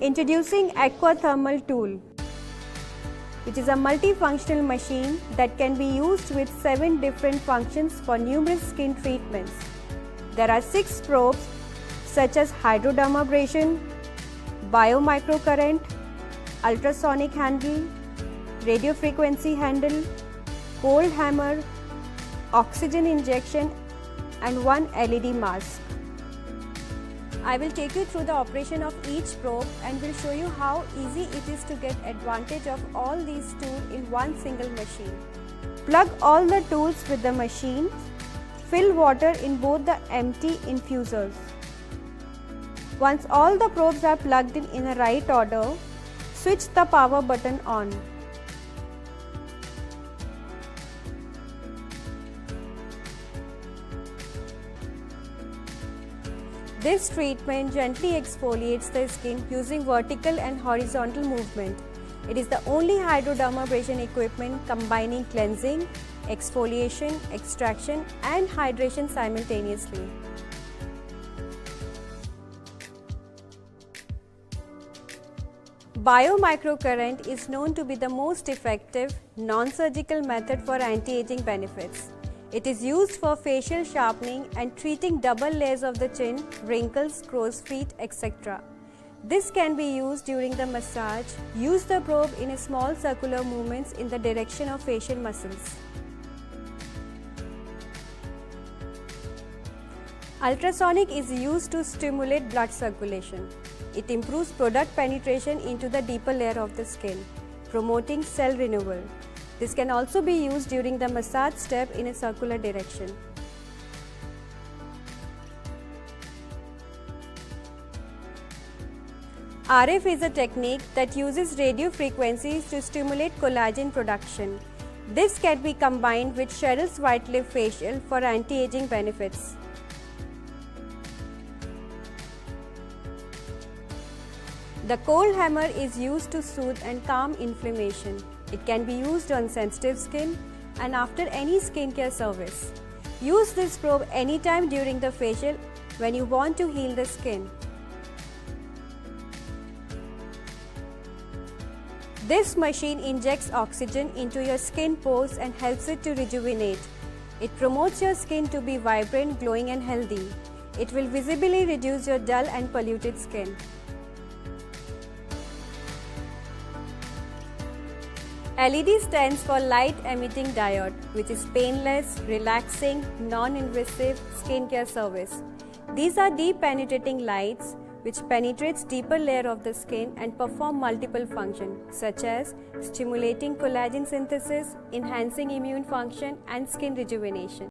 Introducing Aquathermal Tool, which is a multifunctional machine that can be used with 7 different functions for numerous skin treatments. There are 6 probes such as hydrodermabrasion, biomicrocurrent, ultrasonic handle, radiofrequency handle, cold hammer, oxygen injection and one LED mask. I will take you through the operation of each probe and will show you how easy it is to get advantage of all these tools in one single machine. Plug all the tools with the machine. Fill water in both the empty infusers. Once all the probes are plugged in a right order, switch the power button on. This treatment gently exfoliates the skin using vertical and horizontal movement. It is the only hydrodermabrasion equipment combining cleansing, exfoliation, extraction and hydration simultaneously. Biomicrocurrent is known to be the most effective non-surgical method for anti-aging benefits. It is used for facial sharpening and treating double layers of the chin, wrinkles, crow's feet, etc. This can be used during the massage. Use the probe in small circular movements in the direction of facial muscles. Ultrasonic is used to stimulate blood circulation. It improves product penetration into the deeper layer of the skin, promoting cell renewal. This can also be used during the massage step in a circular direction. RF is a technique that uses radio frequencies to stimulate collagen production. This can be combined with Cheryl's Whiteleaf facial for anti-aging benefits. The cold hammer is used to soothe and calm inflammation. It can be used on sensitive skin and after any skincare service. Use this probe anytime during the facial when you want to heal the skin. This machine injects oxygen into your skin pores and helps it to rejuvenate. It promotes your skin to be vibrant, glowing and healthy. It will visibly reduce your dull and polluted skin. LED stands for Light Emitting Diode, which is painless, relaxing, non-invasive skincare service. These are deep penetrating lights which penetrates deeper layer of the skin and perform multiple functions such as stimulating collagen synthesis, enhancing immune function and skin rejuvenation.